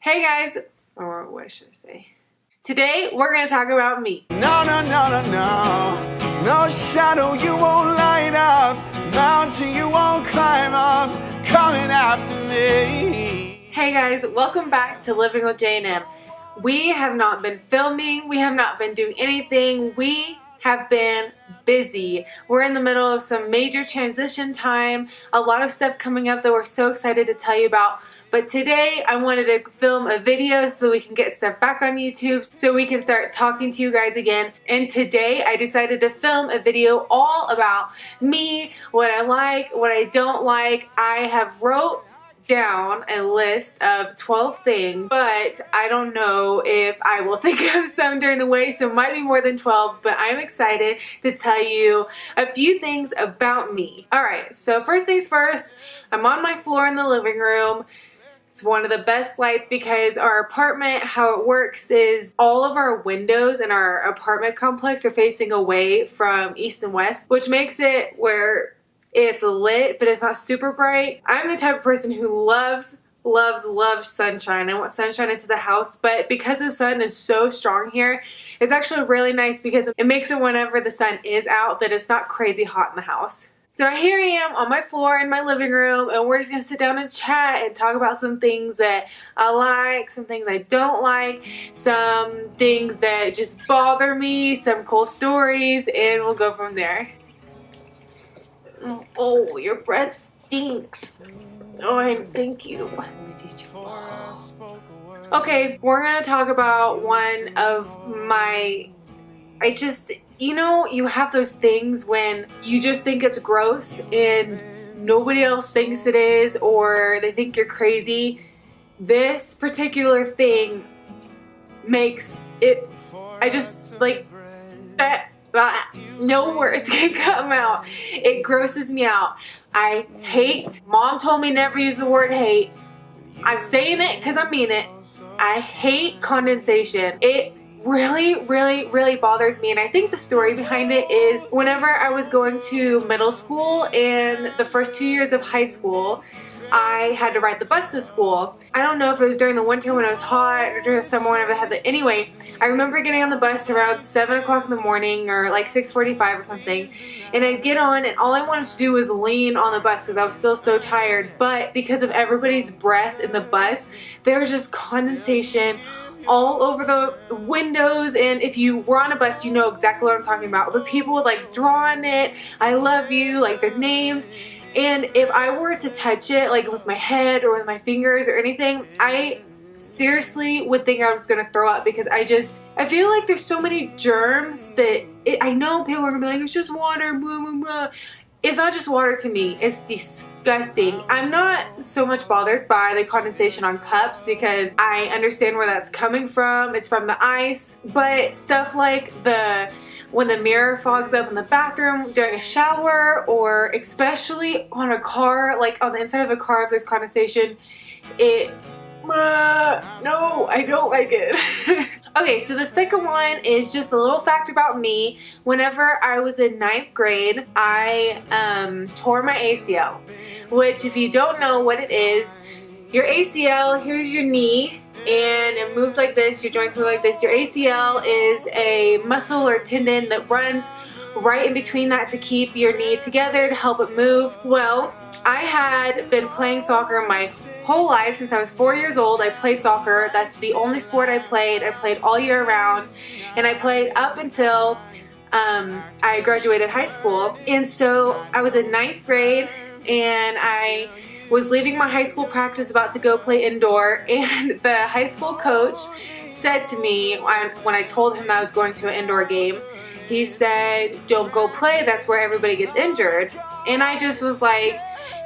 Hey guys, or what should I say? Today we're going to talk about me. No, no, no, no, no. No shadow you won't light up. Mountain you won't climb up. Coming after me. Hey guys, welcome back to Living with J&M. We have not been filming. We have not been doing anything. We have been busy. We're in the middle of some major transition time. A lot of stuff coming up that we're so excited to tell you about. But today I wanted to film a video so we can get stuff back on YouTube so we can start talking to you guys again. And today I decided to film a video all about me, what I like, what I don't like. I have wrote down a list of 12 things, but I don't know if I will think of some during the way, so it might be more than 12, but I'm excited to tell you a few things about me. Alright, so first things first, I'm on my floor in the living room. It's one of the best lights because our apartment, how it works is all of our windows in our apartment complex are facing away from east and west, which makes it where it's lit, but it's not super bright. I'm the type of person who loves sunshine. I want sunshine into the house, but because the sun is so strong here, it's actually really nice because it makes it whenever the sun is out that it's not crazy hot in the house. So here I am on my floor in my living room, and we're just gonna sit down and chat and talk about some things that I like, some things I don't like, some things that just bother me, some cool stories, and we'll go from there. Oh, your breath stinks. Oh, thank you. Okay, we're gonna talk about one of my, you know, you have those things when you just think it's gross and nobody else thinks it is, or they think you're crazy. This particular thing makes it, I just like that. No words can come out. It grosses me out. I hate. Mom told me never use the word hate. I'm saying it because I mean it. I hate condensation. It really bothers me, and I think the story behind it is whenever I was going to middle school and the first 2 years of high school, I had to ride the bus to school. I don't know if it was during the winter when it was hot or during the summer whenever they had the, anyway, I remember getting on the bus around 7 o'clock in the morning or like 6:45 or something, and I'd get on and all I wanted to do was lean on the bus because I was still so tired, but because of everybody's breath in the bus, there was just condensation all over the windows, and if you were on a bus you know exactly what I'm talking about, but people would like draw on it, I love you, like their names. And if I were to touch it, like with my head or with my fingers or anything, I seriously would think I was gonna throw up because I feel like there's so many germs that I know people are gonna be like, it's just water, blah, blah, blah. It's not just water to me, it's disgusting. I'm not so much bothered by the condensation on cups because I understand where that's coming from. It's from the ice, but stuff like when the mirror fogs up in the bathroom during a shower, or especially on a car, like on the inside of a car if there's condensation, no, I don't like it. Okay, so the second one is just a little fact about me. Whenever I was in 9th grade, I tore my ACL, which if you don't know what it is, your ACL, here's your knee, and it moves like this, your joints move like this. Your ACL is a muscle or tendon that runs right in between that to keep your knee together, to help it move. Well, I had been playing soccer my whole life. Since I was 4 years old, I played soccer. That's the only sport I played. I played all year round, and I played up until I graduated high school. And so I was in 9th grade, and I was leaving my high school practice about to go play indoor, and the high school coach said to me when I told him that I was going to an indoor game, he said, don't go play, that's where everybody gets injured. And I just was like,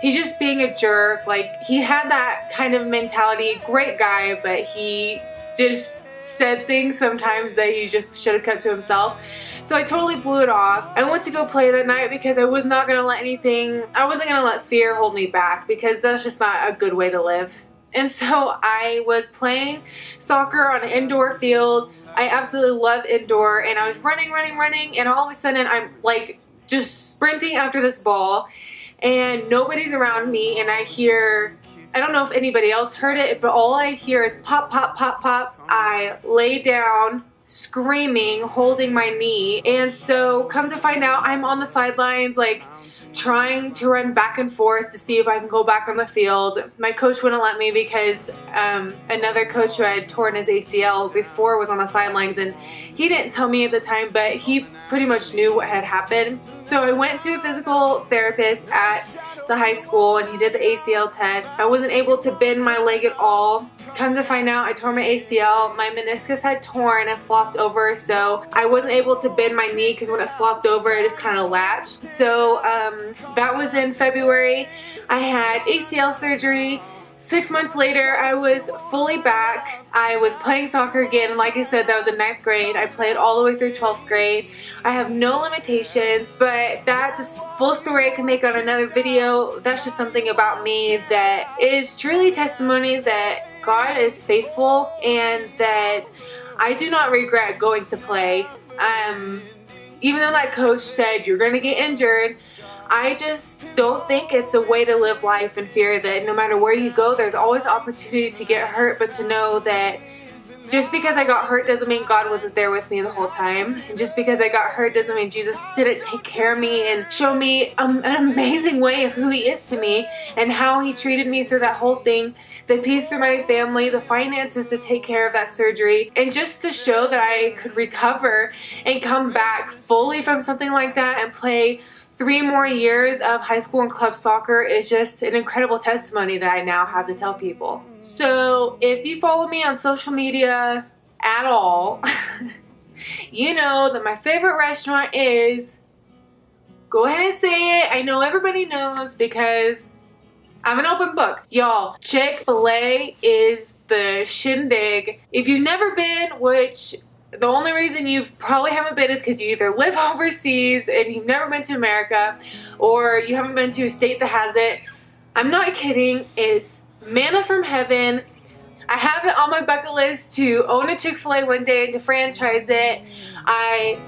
he's just being a jerk. Like, he had that kind of mentality, great guy, but he just said things sometimes that he just should have kept to himself. So I totally blew it off. I went to go play that night because I was not gonna let I wasn't gonna let fear hold me back, because that's just not a good way to live. And so I was playing soccer on an indoor field. I absolutely love indoor, and I was running, and all of a sudden I'm like just sprinting after this ball, and nobody's around me, and I hear I don't know if anybody else heard it, but all I hear is pop, pop, pop, pop. I lay down screaming, holding my knee, and so come to find out I'm on the sidelines like trying to run back and forth to see if I can go back on the field. My coach wouldn't let me because another coach who had torn his ACL before was on the sidelines, and he didn't tell me at the time, but he pretty much knew what had happened. So I went to a physical therapist at the high school and he did the ACL test. I wasn't able to bend my leg at all. Come to find out, I tore my ACL. My meniscus had torn and flopped over, so I wasn't able to bend my knee because when it flopped over, it just kind of latched. So that was in February. I had ACL surgery. 6 months later, I was fully back. I was playing soccer again. Like I said, that was in 9th grade. I played all the way through 12th grade. I have no limitations, but that's a full story I can make on another video. That's just something about me that is truly testimony that God is faithful and that I do not regret going to play. Even though that coach said you're going to get injured, I just don't think it's a way to live life in fear that no matter where you go, there's always opportunity to get hurt, but to know that just because I got hurt doesn't mean God wasn't there with me the whole time. And just because I got hurt doesn't mean Jesus didn't take care of me and show me an amazing way of who he is to me and how he treated me through that whole thing, the peace through my family, the finances to take care of that surgery, and just to show that I could recover and come back fully from something like that and play 3 more years of high school and club soccer is just an incredible testimony that I now have to tell people. So if you follow me on social media at all, you know that my favorite restaurant is, go ahead and say it, I know everybody knows because I'm an open book. Y'all, ChickfilA is the shindig. If you've never been, which the only reason you probably haven't been is because you either live overseas and you've never been to America, or you haven't been to a state that has it. I'm not kidding. It's manna from heaven. I have it on my bucket list to own a Chick-fil-A one day and to franchise it. I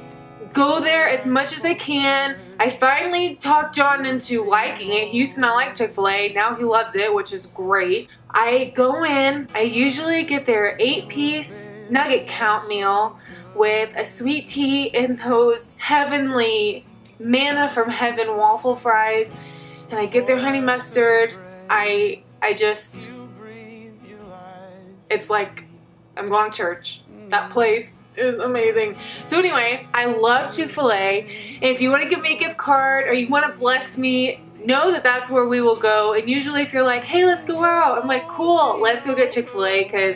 go there as much as I can. I finally talked Jon into liking it. He used to not like Chick-fil-A. Now he loves it, which is great. I go in. I usually get their 8-piece nugget count meal with a sweet tea and those heavenly manna from heaven waffle fries, and I get their honey mustard. I just, it's like I'm going to church. That place is amazing. So anyway, I love Chick-fil-A, and if you want to give me a gift card or you want to bless me, know that that's where we will go. And usually if you're like, hey, let's go out, I'm like, cool, let's go get Chick-fil-A because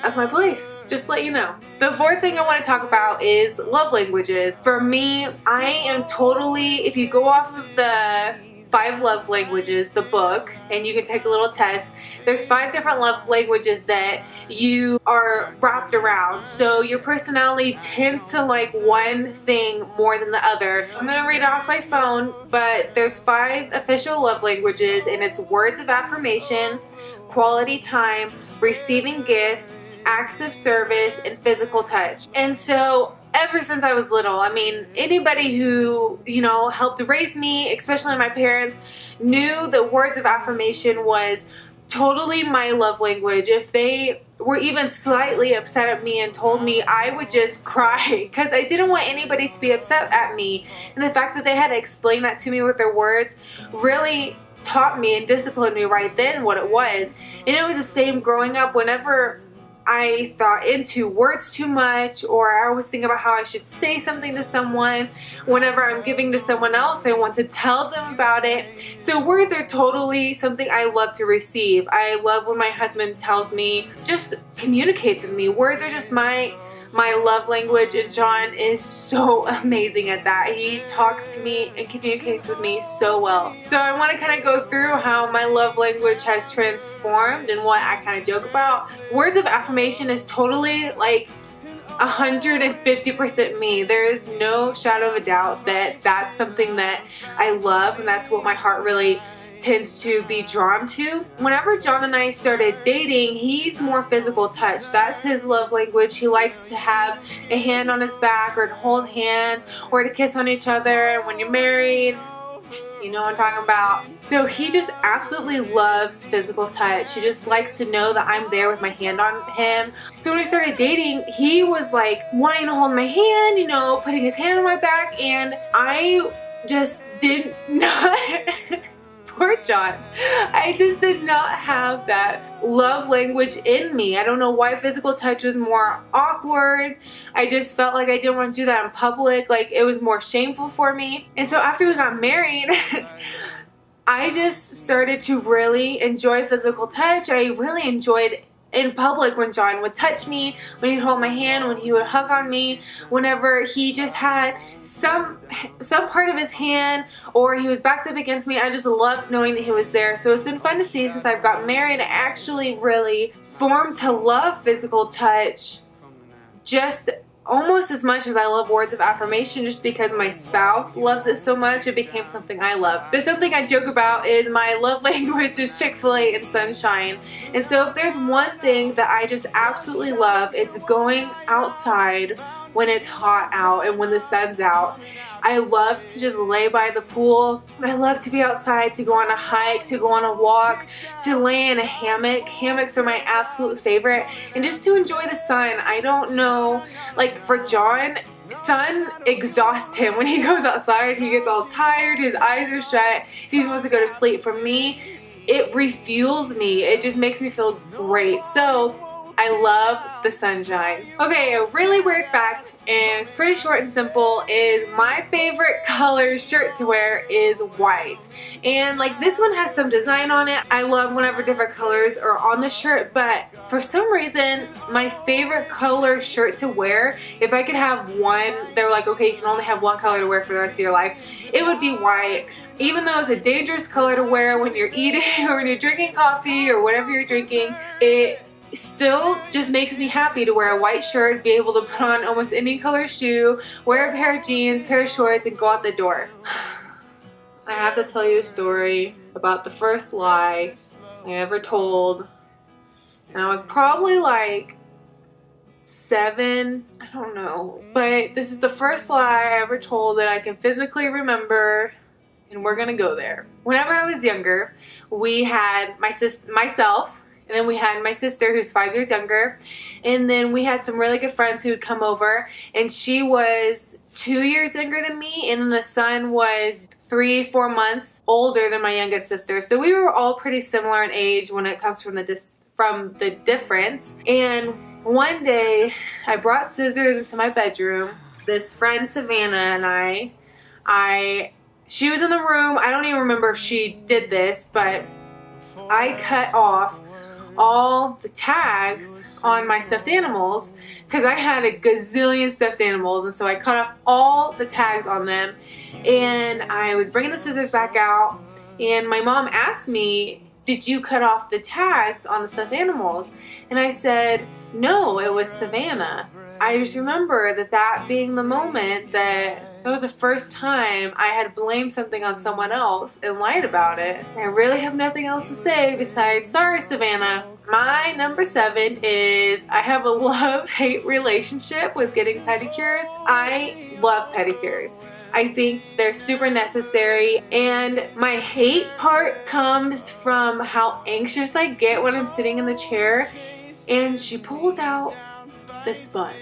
that's my place, just to let you know. The 4th thing I want to talk about is love languages. For me, I am totally, if you go off of the 5 love languages, the book, and you can take a little test, there's 5 different love languages that you are wrapped around. So your personality tends to like one thing more than the other. I'm going to read it off my phone, but there's 5 official love languages, and it's words of affirmation, quality time, receiving gifts, acts of service, and physical touch. And so ever since I was little, I mean, anybody who, you know, helped raise me, especially my parents, knew that words of affirmation was totally my love language. If they were even slightly upset at me and told me, I would just cry because I didn't want anybody to be upset at me. And the fact that they had to explain that to me with their words really taught me and disciplined me right then what it was. And it was the same growing up. Whenever I thought into words too much, or I always think about how I should say something to someone, whenever I'm giving to someone else, I want to tell them about it. So words are totally something I love to receive. I love when my husband tells me, just communicates with me. Words are just my love language, and Jon is so amazing at that. He talks to me and communicates with me so well. So I want to kind of go through how my love language has transformed and what I kind of joke about. Words of affirmation is totally like 150% me. There is no shadow of a doubt that that's something that I love, and that's what my heart really tends to be drawn to. Whenever Jon and I started dating, he's more physical touch. That's his love language. He likes to have a hand on his back, or to hold hands, or to kiss on each other. And when you're married, You know what I'm talking about? So he just absolutely loves physical touch. He just likes to know that I'm there with my hand on him. So when we started dating, he was like wanting to hold my hand, you know, putting his hand on my back, and I just did not poor Jon. I just did not have that love language in me. I don't know why physical touch was more awkward. I just felt like I didn't want to do that in public. Like it was more shameful for me. And so after we got married, I just started to really enjoy physical touch. I really enjoyed in public when Jon would touch me, when he'd hold my hand, when he would hug on me, whenever he just had some part of his hand or he was backed up against me. I just loved knowing that he was there. So it's been fun to see since I've got married. I actually really formed to love physical touch just almost as much as I love words of affirmation, just because my spouse loves it so much. It became something I love. But something I joke about is my love language is Chick-fil-A and sunshine. And so if there's one thing that I just absolutely love, it's going outside when it's hot out and when the sun's out. I love to just lay by the pool. I love to be outside, to go on a hike, to go on a walk, to lay in a hammock. Hammocks are my absolute favorite. And just to enjoy the sun. I don't know, like for Jon, sun exhausts him. When he goes outside, he gets all tired, his eyes are shut, he just wants to go to sleep. For me, it refuels me. It just makes me feel great. So I love the sunshine. Okay, a really weird fact, and it's pretty short and simple, is my favorite color shirt to wear is white. And like this one has some design on it. I love whenever different colors are on the shirt, but for some reason, my favorite color shirt to wear, if I could have one, they're like, okay, you can only have one color to wear for the rest of your life, it would be white. Even though it's a dangerous color to wear when you're eating or when you're drinking coffee or whatever you're drinking, it still just makes me happy to wear a white shirt, be able to put on almost any color shoe, wear a pair of jeans, pair of shorts, and go out the door. I have to tell you a story about the first lie I ever told. And I was probably like 7, I don't know. But this is the first lie I ever told that I can physically remember, and we're gonna go there. Whenever I was younger, we had myself, and then we had my sister who's 5 years younger. And then we had some really good friends who would come over. And she was 2 years younger than me. And the son was 3-4 months older than my youngest sister. So we were all pretty similar in age when it comes from the difference. And one day I brought scissors into my bedroom. This friend Savannah and she was in the room. I don't even remember if she did this, but I cut off all the tags on my stuffed animals because I had a gazillion stuffed animals, and so I cut off all the tags on them. And I was bringing the scissors back out, and my mom asked me, did you cut off the tags on the stuffed animals? And I said, no, it was Savannah. I just remember that being the moment that was the first time I had blamed something on someone else and lied about it. I really have nothing else to say besides, sorry Savannah. My number 7 is I have a love-hate relationship with getting pedicures. I love pedicures. I think they're super necessary, and my hate part comes from how anxious I get when I'm sitting in the chair and she pulls out the sponge.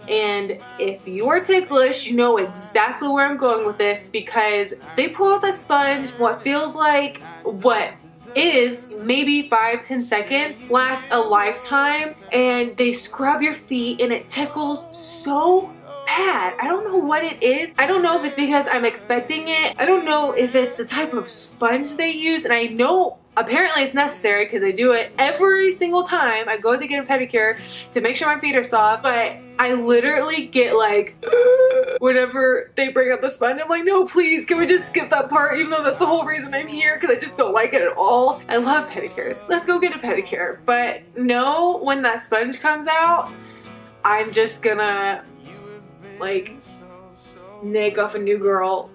And if you're ticklish, you know exactly where I'm going with this, because they pull out the sponge, what feels like, what is maybe 5-10 seconds, lasts a lifetime, and they scrub your feet and it tickles so bad. I don't know what it is. I don't know if it's because I'm expecting it. I don't know if it's the type of sponge they use, and I know apparently it's necessary because I do it every single time I go to get a pedicure to make sure my feet are soft, but I literally get like whenever they bring up the sponge. I'm like, no, please, can we just skip that part, even though that's the whole reason I'm here, because I just don't like it at all. I love pedicures. Let's go get a pedicure. But no, when that sponge comes out, I'm just gonna like nag off a new girl,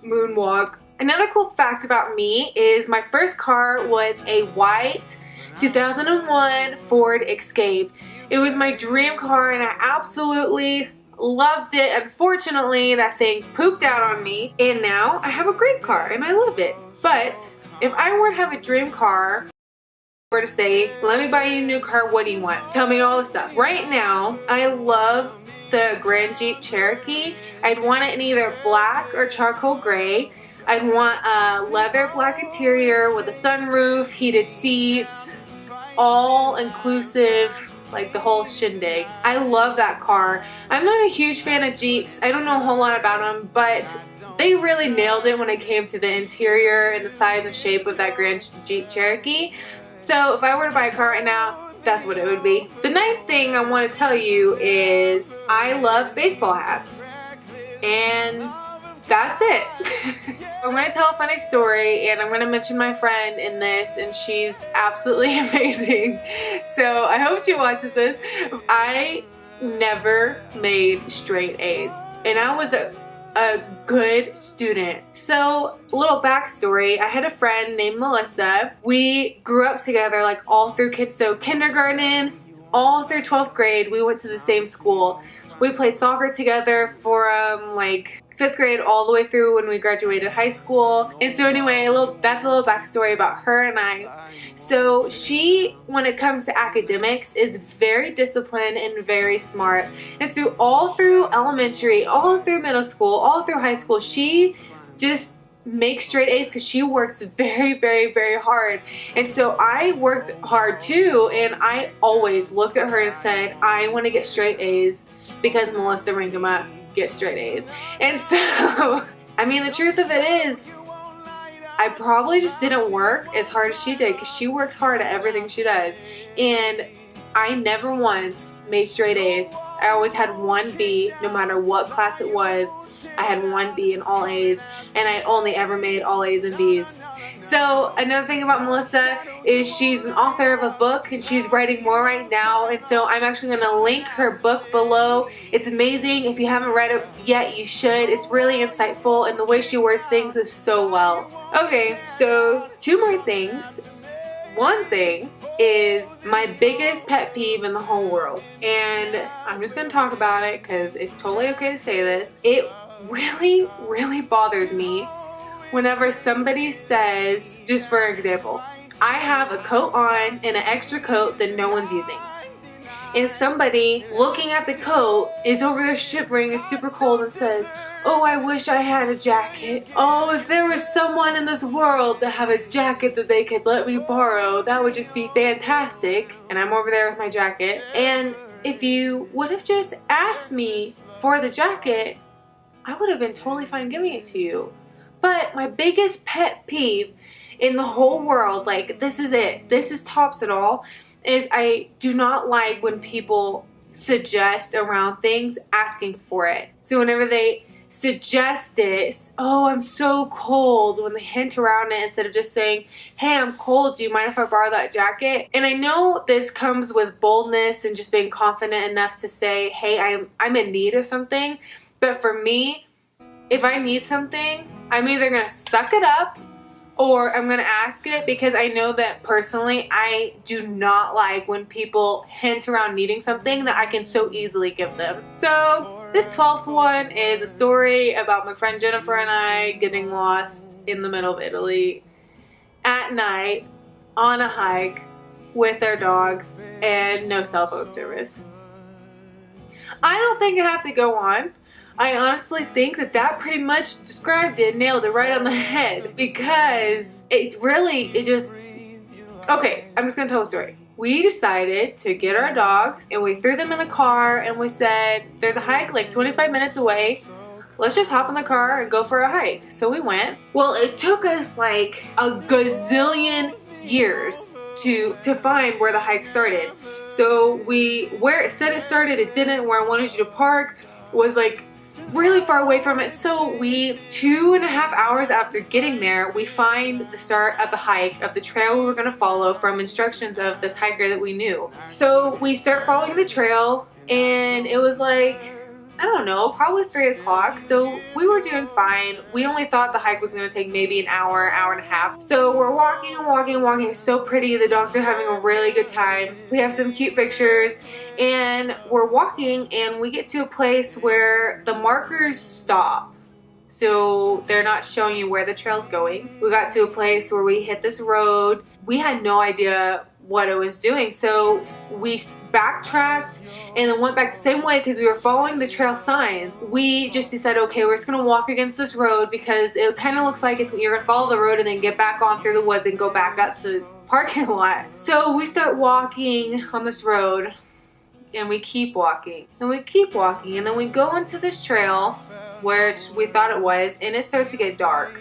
moonwalk. Another cool fact about me is my first car was a white 2001 Ford Escape. It was my dream car, and I absolutely loved it. Unfortunately, that thing pooped out on me, and now I have a great car and I love it. But if I were to have a dream car, were to say, let me buy you a new car, what do you want? Tell me all the stuff. Right now, I love the Grand Jeep Cherokee. I'd want it in either black or charcoal gray. I'd want a leather black interior with a sunroof, heated seats, all inclusive, like the whole shindig. I love that car. I'm not a huge fan of Jeeps. I don't know a whole lot about them, but they really nailed it when it came to the interior and the size and shape of that Grand Jeep Cherokee. So if I were to buy a car right now, that's what it would be. The ninth thing I want to tell you is I love baseball hats. And that's it. I'm going to tell a funny story, and I'm going to mention my friend in this, and she's absolutely amazing. So I hope she watches this. I never made straight A's, and I was a good student. So a little backstory, I had a friend named Melissa. We grew up together like all through kindergarten, all through 12th grade. We went to the same school. We played soccer together for like 5th grade all the way through when we graduated high school. And so anyway, that's a little backstory about her and I. So she, when it comes to academics, is very disciplined and very smart. And so all through elementary, all through middle school, all through high school, she just makes straight A's because she works very, very, very hard. And so I worked hard too, and I always looked at her and said, I want to get straight A's because Melissa Ringema gets straight A's. And so, I mean, the truth of it is, I probably just didn't work as hard as she did because she works hard at everything she does. And I never once made straight A's. I always had 1B no matter what class it was. I had 1B in all A's, and I only ever made all A's and B's. So another thing about Melissa is she's an author of a book, and she's writing more right now, and so I'm actually going to link her book below. It's amazing. If you haven't read it yet, you should. It's really insightful, and the way she words things is so well. Okay, so 2 more things. One thing is my biggest pet peeve in the whole world, and I'm just going to talk about it because it's totally okay to say this. It really, really bothers me whenever somebody says, just for example, I have a coat on and an extra coat that no one's using. And somebody looking at the coat is over there shivering, is super cold, and says, oh, I wish I had a jacket. Oh, if there was someone in this world that have a jacket that they could let me borrow, that would just be fantastic. And I'm over there with my jacket. And if you would have just asked me for the jacket, I would have been totally fine giving it to you. But my biggest pet peeve in the whole world, like this is it, this is tops it all, is I do not like when people suggest around things asking for it. So whenever they suggest it, oh, I'm so cold, when they hint around it instead of just saying, hey, I'm cold, do you mind if I borrow that jacket? And I know this comes with boldness and just being confident enough to say, hey, I'm in need of something. But for me, if I need something, I'm either going to suck it up or I'm going to ask it, because I know that personally I do not like when people hint around needing something that I can so easily give them. So this 12th one is a story about my friend Jennifer and I getting lost in the middle of Italy at night on a hike with our dogs and no cell phone service. I don't think I have to go on. I honestly think that that pretty much described it, nailed it right on the head, because it just, okay, I'm just gonna tell a story. We decided to get our dogs and we threw them in the car and we said, there's a hike like 25 minutes away. Let's just hop in the car and go for a hike. So we went. Well, it took us like a gazillion years to find where the hike started. So where it said it started, it didn't. Where I wanted you to park was like really far away from it. So 2.5 hours after getting there, we find the start of the hike, of the trail we were going to follow from instructions of this hiker that we knew. So we start following the trail, and it was like I don't know, probably 3 o'clock. So we were doing fine. We only thought the hike was going to take maybe an hour, hour and a half. So we're walking and walking and walking. It's so pretty. The dogs are having a really good time. We have some cute pictures and we're walking and we get to a place where the markers stop. So they're not showing you where the trail's going. We got to a place where we hit this road. We had no idea what it was doing. So we backtracked and then went back the same way because we were following the trail signs. We just decided, okay, we're just gonna walk against this road because it kind of looks like you're gonna follow the road and then get back on through the woods and go back up to the parking lot. So we start walking on this road and we keep walking and we keep walking and then we go into this trail where we thought it was, and it starts to get dark.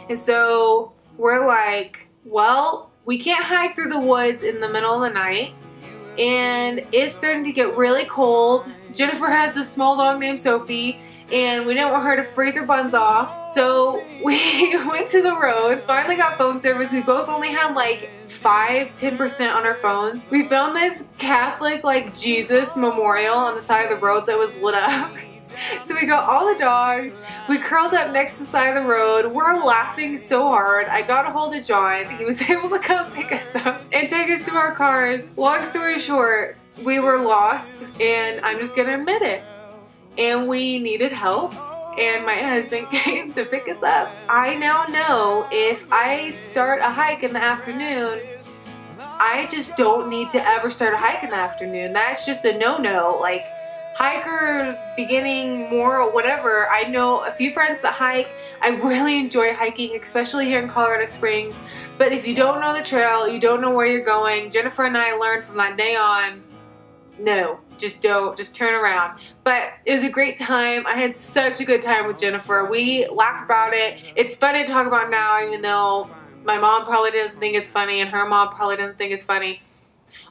And so we're like, well, we can't hike through the woods in the middle of the night, and it's starting to get really cold. Jennifer has a small dog named Sophie, and we didn't want her to freeze her buns off. So we went to the road, finally got phone service. We both only had like 5-10% on our phones. We found this Catholic like Jesus memorial on the side of the road that was lit up. So we got all the dogs, we curled up next to the side of the road, we're laughing so hard. I got a hold of John, he was able to come pick us up and take us to our cars. Long story short, we were lost, and I'm just gonna admit it. And we needed help, and my husband came to pick us up. I now know if I start a hike in the afternoon, I just don't need to ever start a hike in the afternoon. That's just a no-no. Like, hiker, beginning, more, or whatever. I know a few friends that hike. I really enjoy hiking, especially here in Colorado Springs. But if you don't know the trail, you don't know where you're going, Jennifer and I learned from that day on, no, just don't, just turn around. But it was a great time. I had such a good time with Jennifer. We laughed about it. It's funny to talk about now, even though my mom probably doesn't think it's funny and her mom probably doesn't think it's funny.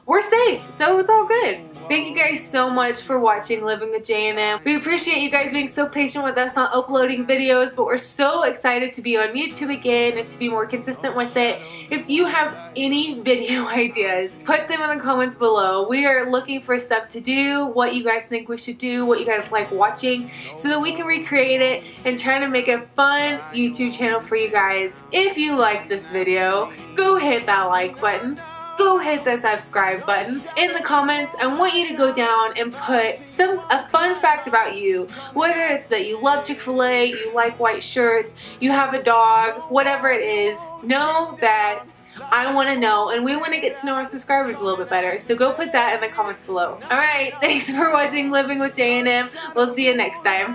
We're safe, so it's all good. Thank you guys so much for watching Living with J&M. We appreciate you guys being so patient with us not uploading videos, but we're so excited to be on YouTube again and to be more consistent with it. If you have any video ideas, put them in the comments below. We are looking for stuff to do, what you guys think we should do, what you guys like watching, so that we can recreate it and try to make a fun YouTube channel for you guys. If you like this video, go hit that like button. Go hit the subscribe button. In the comments, I want you to go down and put a fun fact about you. Whether it's that you love Chick-fil-A, you like white shirts, you have a dog, whatever it is, know that I want to know, and we want to get to know our subscribers a little bit better. So go put that in the comments below. Alright, thanks for watching Living with J&M. We'll see you next time.